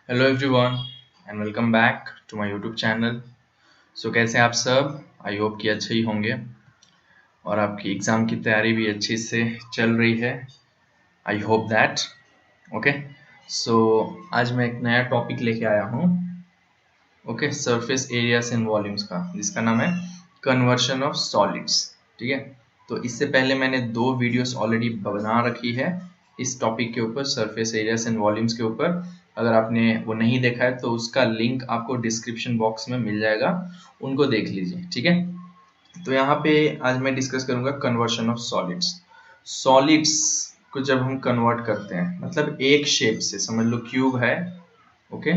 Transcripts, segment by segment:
Hello everyone and welcome back to my YouTube channel. So कैसे हैं आप सब? आई होप कि अच्छे ही होंगे और आपकी एग्ज़ाम की तैयारी भी अच्छी से चल रही है। I hope that okay. So आज मैं एक नया टॉपिक लेके आया हूँ, okay, surface areas and volumes का, जिसका नाम है कन्वर्शन ऑफ सॉलिड्स। ठीक है, तो इससे पहले मैंने 2 वीडियोस ऑलरेडी बना रखी है इस टॉपिक के ऊपर, सरफेस एरियाज एंड वॉल्यूम्स के ऊपर। अगर आपने वो नहीं देखा है तो उसका लिंक आपको डिस्क्रिप्शन बॉक्स में मिल जाएगा, उनको देख लीजिए। ठीक है, तो यहाँ पे आज मैं डिस्कस करूंगा कन्वर्शन ऑफ सॉलिड्स। सॉलिड्स को जब हम कन्वर्ट करते हैं, मतलब एक शेप से, समझ लो क्यूब है, ओके,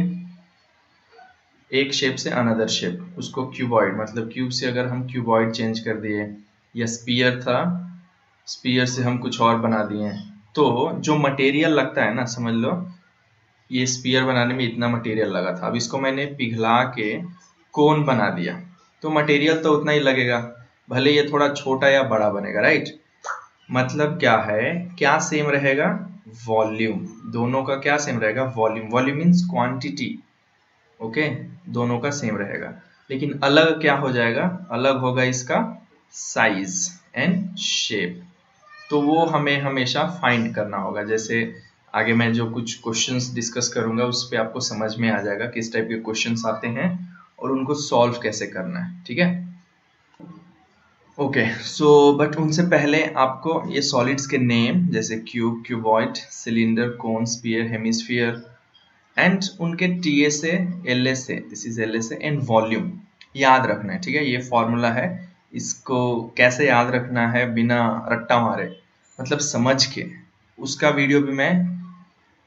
एक शेप से अनदर शेप, उसको क्यूबॉइड, मतलब क्यूब से अगर हम क्यूबॉइड चेंज कर दिए, या स्पीयर था, स्पीयर से हम कुछ और बना दिए, तो जो मटेरियल लगता है ना, समझ लो ये स्पीयर बनाने में इतना मटेरियल लगा था, अब इसको मैंने पिघला के कोन बना दिया, तो मटेरियल तो उतना ही लगेगा, भले ये थोड़ा छोटा या बड़ा बनेगा, राइट। मतलब क्या है, क्या सेम रहेगा? वॉल्यूम। दोनों का क्या सेम रहेगा? Volume. Volume means quantity, okay, दोनों का सेम रहेगा। लेकिन अलग क्या हो जाएगा? अलग होगा इसका साइज एंड शेप। तो वो हमें हमेशा फाइंड करना होगा। जैसे आगे मैं जो कुछ क्वेश्चंस डिस्कस करूंगा उस पे आपको समझ में आ जाएगा किस टाइप के क्वेश्चंस आते हैं और उनको सॉल्व कैसे करना है। ठीक है, ओके। सो बट उनसे पहले आपको ये सॉलिड्स के नेम, जैसे cube, cuboid, cylinder, cone, sphere, hemisphere and उनके टी ए से, एल ए से, दिस इज एल ए से, एंड वॉल्यूम याद रखना है। ठीक है, ये फॉर्मूला है, इसको कैसे याद रखना है बिना रट्टा मारे, मतलब समझ के, उसका वीडियो भी मैं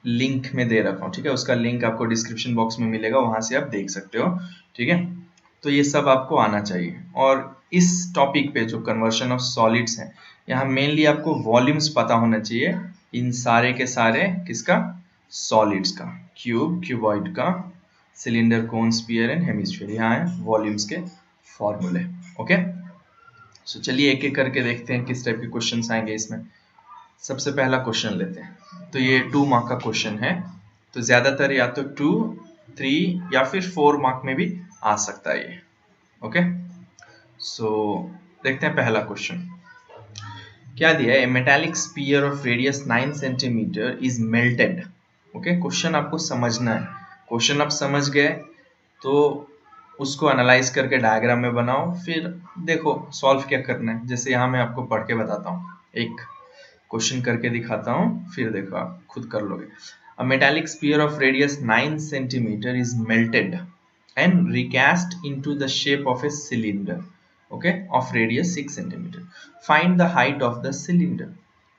लिंक में दे रखा हूँ। ठीक है, उसका लिंक आपको डिस्क्रिप्शन बॉक्स में मिलेगा, वहां से आप देख सकते हो। ठीक है, तो ये सब आपको आना चाहिए। और इस टॉपिक पे जो कन्वर्शन ऑफ सॉलिड्स है, यहाँ मेनली आपको वॉल्यूम्स पता होना चाहिए, इन सारे के सारे किसका? सॉलिड्स का, क्यूब, क्यूबॉइड का, cylinder, cone, sphere and hemisphere, यहाँ है वॉल्यूम्स के फॉर्मूले। ओके, सो चलिए एक एक करके देखते हैं किस टाइप के क्वेश्चंस आएंगे इसमें। सबसे पहला क्वेश्चन लेते हैं, तो ये 2 मार्क का क्वेश्चन है, तो ज्यादातर या तो 2, 3 या फिर 4 मार्क में भी आ सकता है ये। ओके, सो देखते हैं पहला क्वेश्चन क्या दिया है। Metallic sphere of radius 9 centimetre is melted. Okay, question आपको समझना है। क्वेश्चन आप समझ गए तो उसको एनालाइज करके डायग्राम में बनाओ, फिर देखो सॉल्व क्या करना है। जैसे यहाँ मैं आपको पढ़ के बताता हूँ, एक क्वेश्चन करके दिखाता हूँ, फिर देखो आप खुद कर लोगे। A metallic sphere of radius 9 centimetre is melted and recast into the shape of a cylinder, okay, of radius 6 centimeter. Find the height of the cylinder.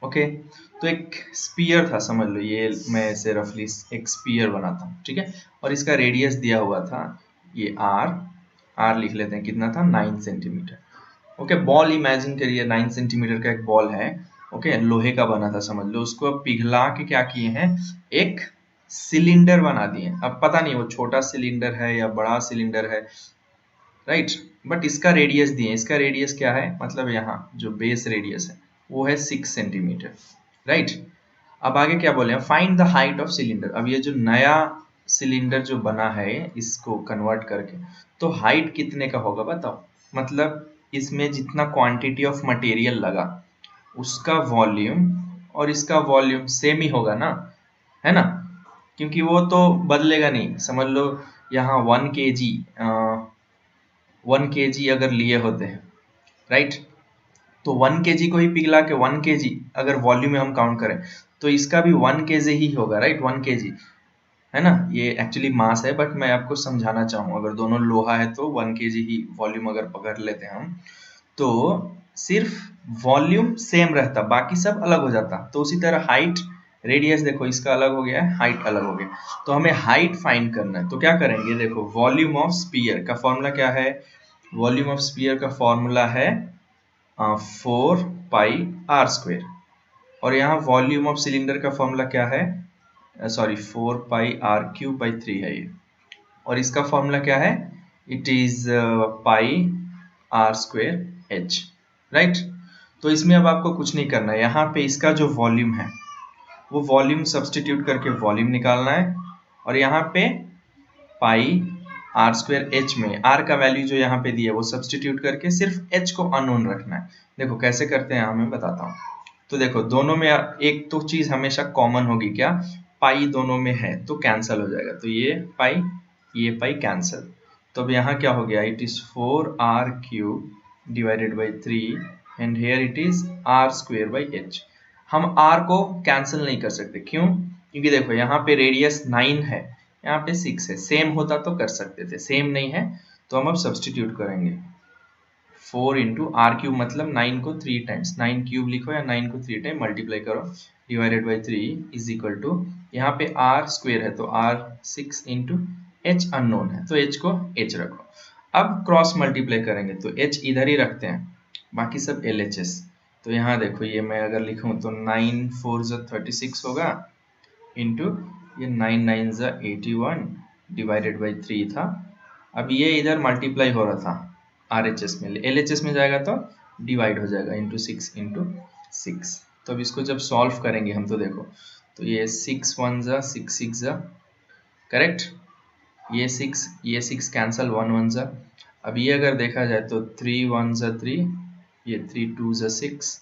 okay, तो एक स्पीयर था, समझ लो ये मैं ऐसे रफली एक स्पीयर बनाता हूँ। ठीक है, और इसका रेडियस दिया हुआ था ये आर लिख लेते हैं, कितना था? 9 सेंटीमीटर। ओके, बॉल इमेजिन करिए, 9 सेंटीमीटर का एक बॉल है, ओके, लोहे का बना था समझ लो, उसको अब पिघला के क्या किए हैं, एक सिलेंडर बना दिए। अब पता नहीं वो छोटा सिलेंडर है या बड़ा सिलेंडर है, राइट, बट इसका रेडियस दिए। इसका रेडियस क्या है? मतलब यहाँ जो बेस रेडियस है वो है 6 सेंटीमीटर, राइट। अब आगे क्या बोले, find the height of cylinder. अब ये जो नया सिलेंडर जो बना है इसको कन्वर्ट करके, तो हाइट कितने का होगा बताओ। मतलब इसमें जितना क्वांटिटी ऑफ मटेरियल लगा उसका वॉल्यूम और इसका वॉल्यूम सेम ही होगा ना, है ना, क्योंकि वो तो बदलेगा नहीं। समझ लो यहाँ 1 kg अगर लिए होते हैं, राइट, तो 1 kg को ही पिघला के 1 kg अगर वॉल्यूम में हम काउंट करें तो इसका भी 1 kg ही होगा, राइट, 1 kg, है ना। ये एक्चुअली मास है, बट मैं आपको समझाना चाहूँ, अगर दोनों लोहा है तो 1 kg ही वॉल्यूम अगर पकड़ लेते हैं हम, तो सिर्फ वॉल्यूम सेम रहता, बाकी सब अलग हो जाता। तो उसी तरह हाइट, रेडियस देखो इसका अलग हो गया है, हाइट अलग हो गया, तो हमें हाइट फाइंड करना है। तो क्या करेंगे, देखो वॉल्यूम ऑफ स्पीयर का फॉर्मूला क्या है? वॉल्यूम ऑफ स्पीयर का फॉर्मूला है 4πr², और यहाँ वॉल्यूम ऑफ सिलेंडर का फॉर्मूला क्या है? सॉरी, 4πr³ है ये, और इसका फॉर्मूला क्या है? It is πr²h, right. तो इसमें अब आपको कुछ नहीं करना है, यहाँ पे इसका जो वॉल्यूम है वो वॉल्यूम सब्सटीट्यूट करके वॉल्यूम निकालना है, और यहाँ पे पाई आर स्क्वायर एच में आर का वैल्यू जो यहाँ पे दिया है वो सब्सटीट्यूट करके सिर्फ एच को अननोन रखना है। देखो कैसे करते हैं मैं बताता हूँ। तो देखो दोनों में एक तो चीज हमेशा कॉमन होगी, क्या, पाई दोनों में है तो कैंसल हो जाएगा, तो ये पाई कैंसल। तो अब यहाँ क्या हो गया, it is 4r³ divided by 3 and here it is R square by H. हम r को कैंसिल नहीं कर सकते, क्यों, क्योंकि देखो यहाँ पे रेडियस 9 है, यहाँ पे 6 है, सेम होता तो कर सकते थे, सेम नहीं है तो हम अब सब्सटीट्यूट करेंगे। 4 इंटू r³ मतलब 9 को 3 टाइम्स, 9³ लिखो या 9 को 3 टाइम मल्टीप्लाई करो, divided by 3 is equal to, यहाँ पे r स्क्वायर है तो r 6 इंटू h अननोन है तो h को h रखो। अब क्रॉस मल्टीप्लाई करेंगे तो h इधर ही रखते हैं, बाकी सब LHS। तो यहाँ देखो ये मैं अगर लिखूं तो 9 4 ज़ा 36 होगा इंटू ये 9 9 ज़ा 81 डिवाइडेड बाई 3 था। अब ये इधर मल्टीप्लाई हो रहा था RHS में, LHS में जाएगा तो डिवाइड हो जाएगा इंटू 6 इंटू 6। तो अब इसको जब सॉल्व करेंगे हम तो देखो, तो ये 6 1 ज़ा 6 6 ज़ा करेक्ट, ये 6 कैंसल 1 1 ज़ा। अब ये अगर देखा जाए तो 3 1 ज़ा 3, ये 3 2 ज़ा 6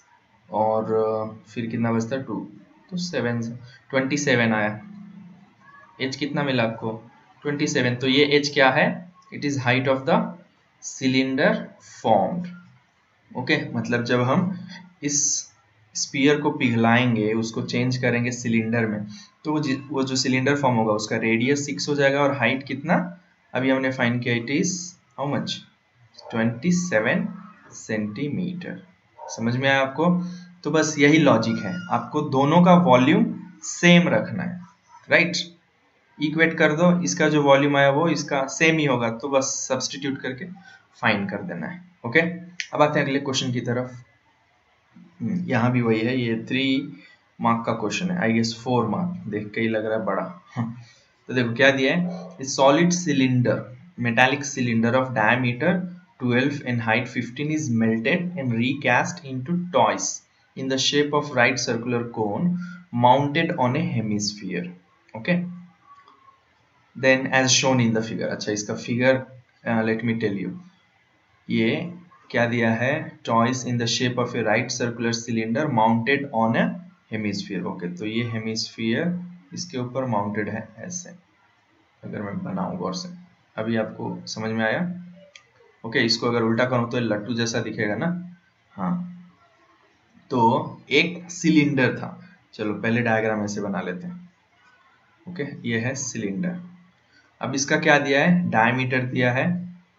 और फिर कितना बचता 2, तो 7 27 आया। एच कितना मिला आपको 27। तो ये एच क्या है, it is height of the cylinder formed. Okay, मतलब जब हम इस स्पीयर को पिघलाएंगे, उसको चेंज करेंगे सिलेंडर में, तो वो जो सिलेंडर फॉर्म होगा उसका रेडियस 6 हो जाएगा और हाइट कितना अभी हमने फाइंड किया, it is how much 27 centimetre. समझ में आया आपको। तो बस यही लॉजिक है, आपको दोनों का वॉल्यूम सेम रखना है, राइट। इक्वेट कर दो, इसका जो वॉल्यूम आया वो इसका सेम ही होगा, तो बस सब्सटीट्यूट करके फाइंड कर देना है। ओके, अब आते हैं अगले क्वेश्चन की तरफ। यहाँ भी वही है, ये 3 मार्क का क्वेश्चन है, आई गेस 4 मार्क, देख के ही लग रहा है बड़ा। तो देखो क्या दिया है, solid cylinder, metallic cylinder of diameter 12 and height 15 is melted and recast into toys in the shape of right circular cone mounted on a hemisphere. Okay, then as shown in the figure। अच्छा, इसका figure let me tell you, ये क्या दिया है, toys in the shape of a right circular cylinder mounted on a hemisphere. Okay, तो ये hemisphere इसके ऊपर माउंटेड है ऐसे, अगर मैं बनाऊं गौर से, अभी आपको समझ में आया। ओके, इसको अगर उल्टा करूं तो लट्टू जैसा दिखेगा ना। हाँ, तो एक सिलेंडर था, चलो पहले डायग्राम ऐसे बना लेते हैं। ओके, ये है सिलेंडर। अब इसका क्या दिया है, डायमीटर दिया है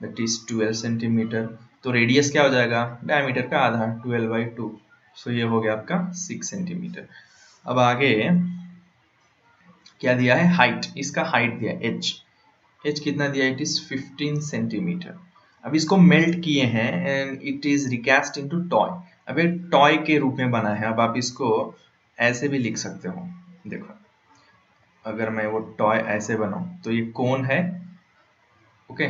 दैट इज 12 सेंटीमीटर, तो रेडियस क्या हो जाएगा, डायमीटर का आधा 12/2, सो ये हो गया आपका 6 सेंटीमीटर। अब आगे क्या दिया है, हाइट, इसका हाइट दिया h कितना दिया, इट इज 15 सेंटीमीटर। अब इसको मेल्ट किए हैं and it is recast into toy. अब ये टॉय के रूप में बना है, अब आप इसको ऐसे भी लिख सकते हो। देखो अगर मैं वो टॉय ऐसे बनाऊं तो ये कोन है, ओके,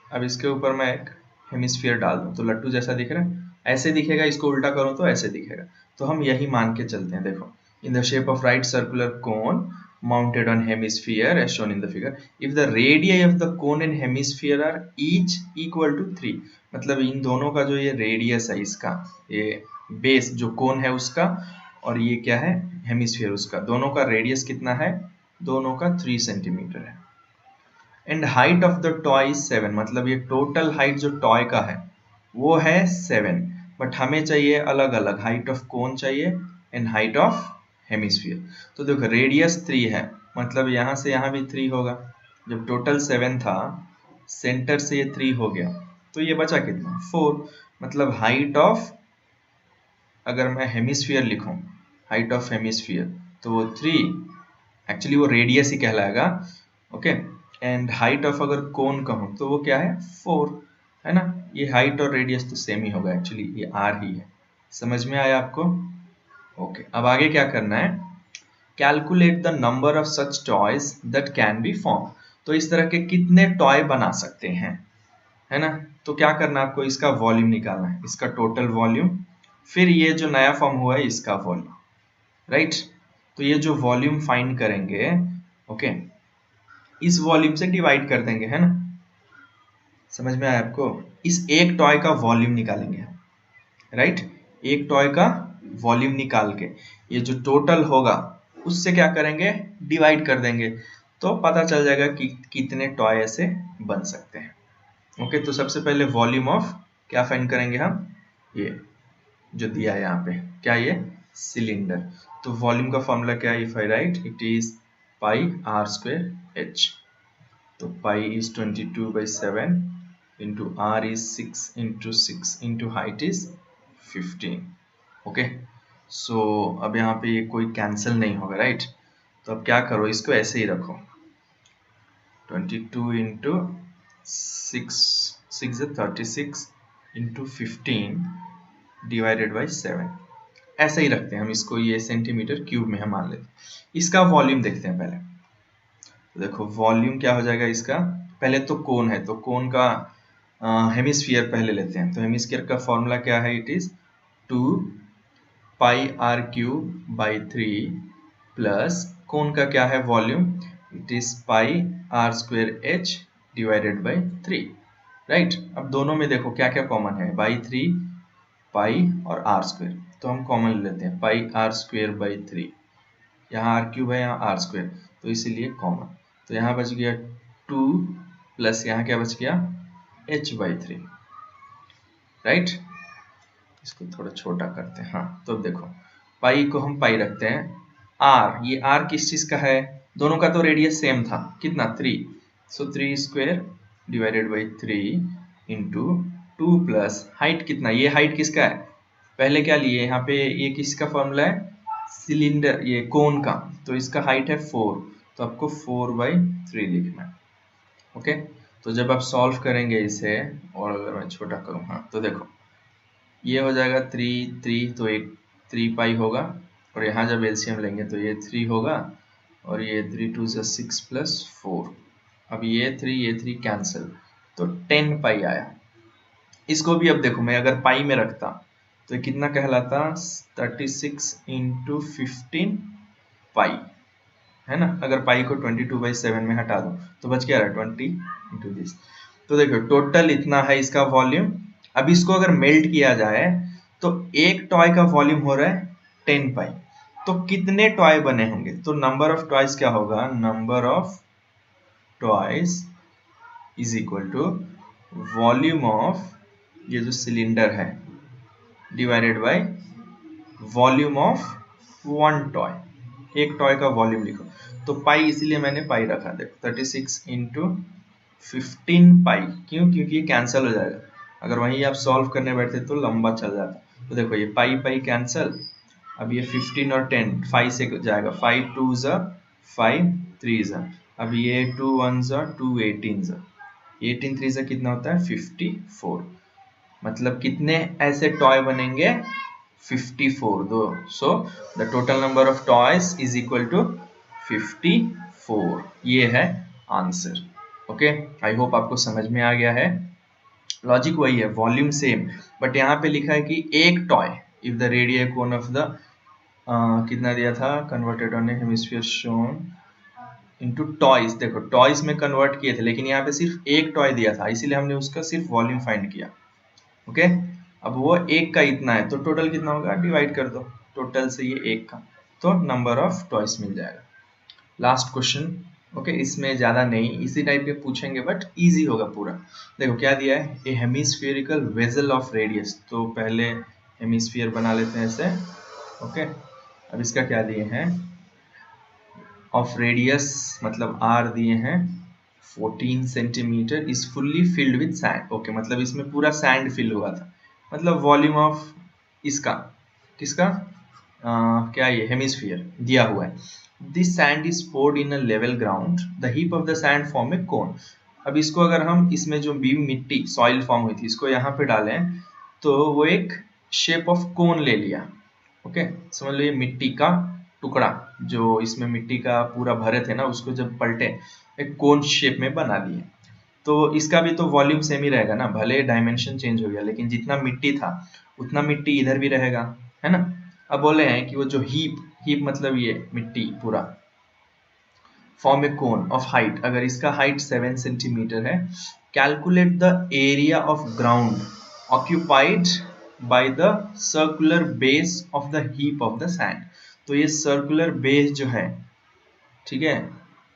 अब इसके ऊपर मैं एक हेमिस्फीयर डाल दूं तो लट्टू जैसा दिख रहा है, ऐसे दिखेगा, इसको उल्टा करूं तो ऐसे दिखेगा। तो हम यही मान के चलते हैं, देखो इन the shape of right circular cone mounted on hemisphere as shown in the figure, if the radii of the cone and hemisphere are each equal to 3, मतलब इन दोनों का जो ये रेडियस है, इसका ये बेस जो कोन है उसका और ये क्या है हेमिस्फीयर उसका, दोनों का रेडियस कितना है, दोनों का 3 सेंटीमीटर है। And height of the toy is 7, मतलब ये टोटल हाइट जो टॉय का है वो है 7, बट हमें चाहिए अलग अलग, हाइट ऑफ कोन चाहिए एंड हाइट ऑफ हेमिस्फीयर। तो देखो रेडियस 3 है, मतलब यहाँ से यहाँ भी 3 होगा, जब टोटल 7 था सेंटर से ये 3 हो गया तो ये बचा कितना 4, मतलब हाइट ऑफ, अगर मैं हेमिस्फीयर लिखूं हाइट ऑफ हेमिस्फीयर तो वो 3, एक्चुअली वो रेडियस ही कहलाएगा। ओके, एंड हाइट ऑफ अगर कोन कहूं तो वो क्या है 4, है ना, ये हाइट और रेडियस तो सेम ही होगा, एक्चुअली ये r ही है। समझ में आया आपको। ओके, अब आगे क्या करना है, calculate the number of such toys that can be form. तो इस तरह के कितने टॉय बना सकते हैं, है ना। तो क्या करना है आपको, इसका वॉल्यूम निकालना है, इसका टोटल वॉल्यूम, फिर ये जो नया फॉर्म हुआ है इसका वॉल्यूम, राइट। तो ये जो वॉल्यूम फाइंड करेंगे, ओके, इस वॉल्यूम से डिवाइड कर देंगे, है ना। समझ में आया आपको? इस एक टॉय का वॉल्यूम निकालेंगे, राइट। एक टॉय का वॉल्यूम निकाल के ये जो टोटल होगा उससे क्या करेंगे, डिवाइड कर देंगे, तो पता चल जाएगा कि कितने टॉय ऐसे बन सकते हैं। ओके, तो सबसे पहले वॉल्यूम ऑफ क्या फाइंड करेंगे हम, ये जो दिया है यहाँ पे, क्या ये सिलेंडर। तो वॉल्यूम का फॉर्मूला क्या है, if I write it is pi r square h. तो pi is 22/7 into r is 6 into height is 15। Okay, so अब यहाँ पे ये कोई कैंसिल नहीं होगा, राइट। तो अब क्या करो, इसको ऐसे ही रखो, 22 इंटू 36 इंटू 15 डिवाइडेड बाई 7, ऐसे ही रखते हैं हम इसको, ये सेंटीमीटर क्यूब में हम मान लेते हैं। इसका वॉल्यूम देखते हैं पहले। तो देखो वॉल्यूम क्या हो जाएगा इसका, पहले तो कोन है, तो कोन का हेमिस्फीयर पहले लेते हैं। तो हेमिस्फीयर का फॉर्मूला क्या है, it is 2 pi r cube by 3 plus cone का क्या है volume, it is pi r square h divided by 3, right. अब दोनों में देखो क्या क्या कॉमन है, बाई 3 पाई और आर स्क्वायर, तो हम कॉमन लेते हैं पाई आर स्क्वायर बाई 3। यहाँ आर क्यूब है, यहाँ आर स्क्वायर, तो इसीलिए कॉमन। तो यहाँ बच गया 2 प्लस यहाँ क्या बच गया h बाई 3, राइट। इसको थोड़ा छोटा करते हैं, हाँ। तो देखो पाई को हम पाई रखते हैं, आर, ये आर किस चीज का है, दोनों का तो रेडियस सेम था, कितना 3, सो 3 square divided by 3 into 2 plus height कितना, ये हाइट किसका है, पहले क्या लिए यहाँ पे, ये किसका फॉर्मूला है, सिलेंडर, ये कोन का, तो इसका हाइट है 4, तो आपको 4/3 लिखना है। ओके, तो जब आप सॉल्व करेंगे इसे, और अगर मैं छोटा करूँ, हाँ, तो देखो ये हो जाएगा 3 तो एक 3 पाई होगा, और यहाँ जब एलसीएम लेंगे तो ये 3 होगा, और ये 3 2 6 प्लस 4, अब ये 3 कैंसिल, तो 10 पाई आया। इसको भी अब देखो मैं अगर पाई में रखता तो ये कितना कहलाता, 36 इंटू 15 पाई, है ना। अगर पाई को 22/7 में हटा दो तो बच क्या रहा, 20 इंटू दिस। तो देखो टोटल इतना है इसका वॉल्यूम। अब इसको अगर मेल्ट किया जाए तो एक टॉय का वॉल्यूम हो रहा है 10 पाई, तो कितने टॉय बने होंगे, तो नंबर ऑफ टॉयज क्या होगा, number of toys is equal to volume of ये जो सिलेंडर है divided by volume of one toy, एक टॉय का वॉल्यूम लिखो। तो पाई इसीलिए मैंने पाई रखा, देखो 36 इंटू 15 पाई, क्यों, क्योंकि ये कैंसिल हो जाएगा, अगर वहीं आप सॉल्व करने बैठते तो लंबा चल जाता। तो देखो ये पाई पाई कैंसिल, अब ये 15 और 10 5 से जाएगा, 5 2 ज़ा 5 3 ज़ा, अब ये 2 1 ज़ा 2 18 ज़ा 18 3 ज़ा कितना होता है 54, मतलब कितने ऐसे टॉय बनेंगे 54, दो। So the total number of toys is equal to 54, ये है आंसर। ओके, आई होप आपको समझ में आ गया है। लॉजिक वही है, वॉल्यूम सेम, बट यहाँ पे लिखा है कि एक toy if the radial cone of the कितना दिया था, converted on a hemisphere shown into toys, देखो टॉयज में कन्वर्ट किए थे, लेकिन यहाँ पे सिर्फ एक टॉय दिया था, इसीलिए हमने उसका सिर्फ वॉल्यूम फाइंड किया। ओके, अब वो एक का इतना है तो टोटल कितना होगा, डिवाइड कर दो टोटल से ये एक का, तो नंबर ऑफ टॉयज मिल जाएगा। लास्ट क्वेश्चन, ओके, इसमें ज्यादा नहीं, इसी टाइप के पूछेंगे बट इजी होगा पूरा। देखो क्या दिया है, ए हेमिस्फेरिकल वेजल ऑफ रेडियस, तो पहले हेमिस्फीयर बना लेते हैं ऐसे। ओके, अब इसका क्या दिए हैं, ऑफ रेडियस मतलब आर दिए हैं 14 centimetre, is fully filled with sand. Okay, मतलब इसमें पूरा सैंड फिल हुआ था, मतलब वॉल्यूम ऑफ इसका किसका क्या ये हेमिस्फीयर दिया हुआ है। This sand is poured in a level ground, the heap of the sand form a cone. अब इसको अगर हम इसमें जो बीम मिट्टी सॉइल फॉर्म हुई थी इसको यहाँ पे डालें तो वो एक शेप ऑफ कोन ले लिया। ओके, समझ लो ये मिट्टी का टुकड़ा जो इसमें मिट्टी का पूरा भरे थे ना, उसको जब पलटे एक कोन शेप में बना लिए। तो इसका भी तो वॉल्यूम सेम ही रहेगा ना, भले डायमेंशन चेंज हो गया लेकिन जितना मिट्टी था उतना मिट्टी इधर भी रहेगा, है ना। अब बोले हैं कि वो जो हीप मतलब ये मिट्टी पूरा, form a cone of height, अगर इसका हाइट 7 सेंटीमीटर है, calculate the area of ground occupied by the circular base of the heap of the sand. तो ये सर्कुलर बेस जो है, ठीक है,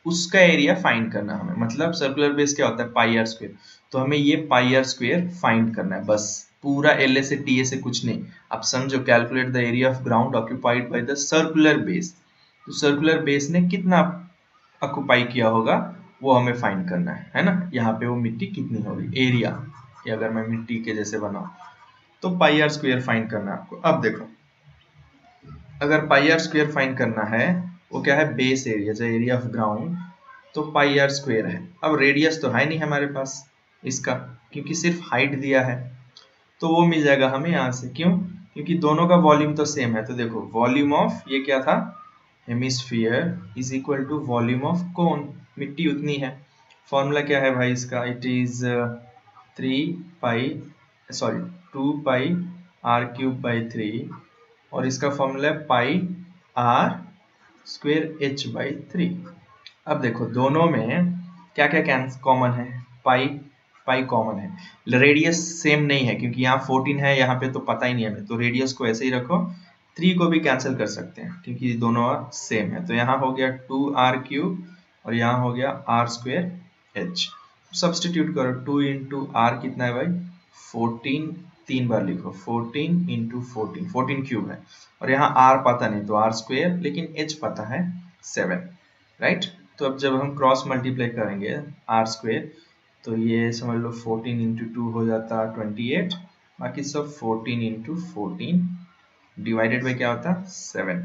उसका एरिया फाइंड करना हमें, मतलब सर्कुलर बेस क्या होता है, पाई आर स्क्वायर, तो हमें ये पाई आर स्क्वायर फाइंड करना है, बस पूरा एल ए से टी ए से कुछ नहीं। आप समझो, calculate the area of ground occupied by the circular base, तो सर्कुलर बेस ने कितना ऑक्यूपाई किया होगा वो हमें फाइंड करना है ना। यहाँ पे वो मिट्टी कितनी होगी, एरिया, या अगर मैं मिट्टी के जैसे बनाऊं तो पाई आर स्क्वायर फाइंड करना है आपको। अब देखो, अगर पाई आर स्क्वायर फाइंड करना है, वो क्या है, बेस एरिया, जो एरिया ऑफ ग्राउंड, तो पाई आर स्क्वायर है। अब रेडियस तो है नहीं हमारे पास इसका, क्योंकि सिर्फ हाइट दिया है, तो वो मिल जाएगा हमें यहाँ से। क्यों? क्योंकि दोनों का वॉल्यूम तो सेम है। तो देखो, वॉल्यूम ऑफ ये क्या था, hemisphere is equal to volume of cone, मिट्टी उतनी है। फॉर्मूला क्या है भाई इसका, it is 2 pi r cube by 3, और इसका फॉर्मूला है pi r square h by 3। अब देखो, दोनों में क्या क्या कॉमन है, पाई कॉमन है, रेडियस सेम नहीं है, क्योंकि यहाँ 14 है, यहाँ पे तो पता ही नहीं है हमें, तो रेडियस को ऐसे ही रखो। 3 को भी कैंसिल कर सकते हैं क्योंकि दोनों सेम है, तो यहाँ हो गया 2r क्यूब और यहाँ हो गया r स्क्वायर h। सब्सटीट्यूट करो, 2 इंटू आर कितना है भाई, 14, 3 बार लिखो, 14 इंटू 14 क्यूब है, और यहाँ r पता नहीं तो r स्क्वायर, लेकिन h पता है 7, राइट। तो अब जब हम क्रॉस मल्टीप्लाई करेंगे r स्क्वायर, तो ये समझ लो 14 इंटू 2 हो जाता 28, बाकी सब 14 इंटू 14 डिवाइडेड बाई क्या होता 7,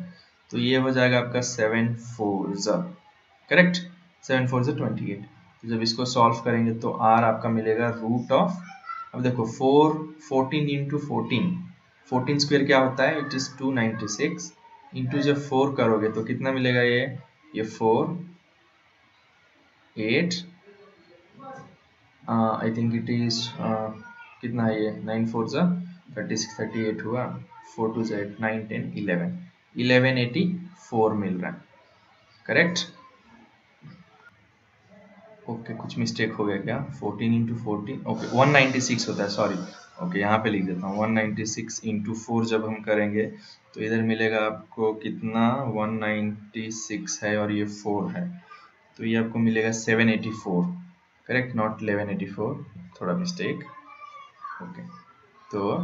तो ये हो जाएगा आपका 7 4 करेक्ट, 7 4 28। तो जब इसको सॉल्व करेंगे तो r आपका मिलेगा रूट ऑफ, अब देखो 14 इंटू 14 स्क्वायर क्या होता है, इट इज 296, इंटू जब 4 करोगे तो कितना मिलेगा, ये 4 8, आई थिंक इट इज कितना है ये, 9 4 36 38 हुआ, 4 2 8 9 10 1184 मिल रहा है, करेक्ट। ओके, कुछ मिस्टेक हो गया क्या, 14 इंटू 14, ओके 196 होता है, सॉरी। ओके, यहाँ पे लिख देता हूँ 196 इंटू 4 जब हम करेंगे तो इधर मिलेगा आपको कितना, 196 है और ये 4 है, तो ये आपको मिलेगा 784, करेक्ट, नॉट 1184, थोड़ा मिस्टेक। ओके, तो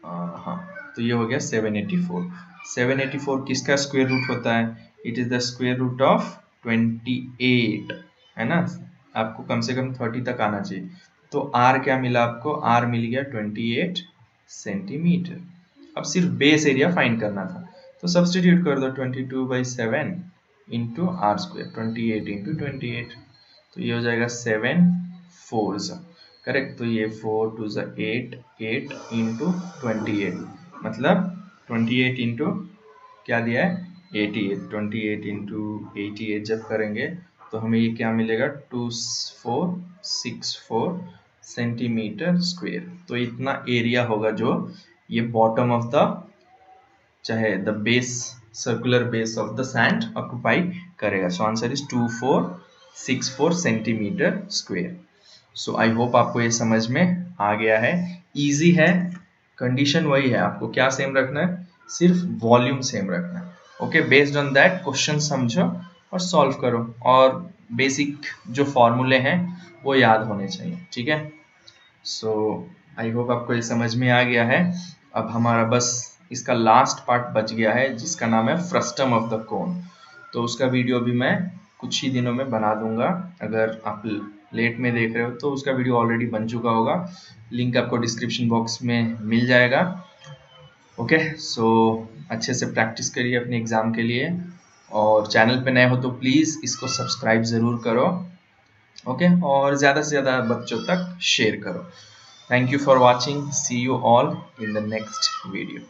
हाँ, तो ये हो गया 784। 784 किसका स्क्वायर रूट होता है, it is the square root of 28, है ना। आपको कम से कम 30 तक आना चाहिए, तो r क्या मिला आपको, r मिल गया 28 सेंटीमीटर। अब सिर्फ बेस एरिया फाइंड करना था, तो सब्सटीट्यूट कर दो, 22/7 इंटू आर स्क्वायर, 28 इंटू 28, तो ये हो जाएगा 7 4 करेक्ट, तो ये 4 2 8 8 इंटू 28, मतलब 28 इंटू क्या दिया है 88, 28 इंटू 88 जब करेंगे तो हमें ये क्या मिलेगा, 2464 सेंटीमीटर स्क्वायर। तो इतना एरिया होगा जो ये बॉटम ऑफ द, चाहे the base, circular base of the sand occupy करेगा। So answer is 2464 centimetre square. So I hope आपको ये समझ में आ गया है, इजी है, कंडीशन वही है, आपको क्या सेम रखना है, सिर्फ वॉल्यूम सेम रखना है। Okay, based on that question समझो और सॉल्व करो, और बेसिक जो फॉर्मूले हैं वो याद होने चाहिए, ठीक है। सो आई होप आपको ये समझ में आ गया है। अब हमारा बस इसका लास्ट पार्ट बच गया है, जिसका नाम है फ्रस्टम ऑफ द कोन। तो उसका वीडियो भी मैं कुछ ही दिनों में बना दूंगा, अगर आप लेट में देख रहे हो तो उसका वीडियो ऑलरेडी बन चुका होगा, लिंक आपको डिस्क्रिप्शन बॉक्स में मिल जाएगा। ओके, सो अच्छे से प्रैक्टिस करिए अपने एग्ज़ाम के लिए, और चैनल पे नए हो तो प्लीज़ इसको सब्सक्राइब ज़रूर करो, ओके, और ज़्यादा से ज़्यादा बच्चों तक शेयर करो। Thank you for watching, see you all in the next video.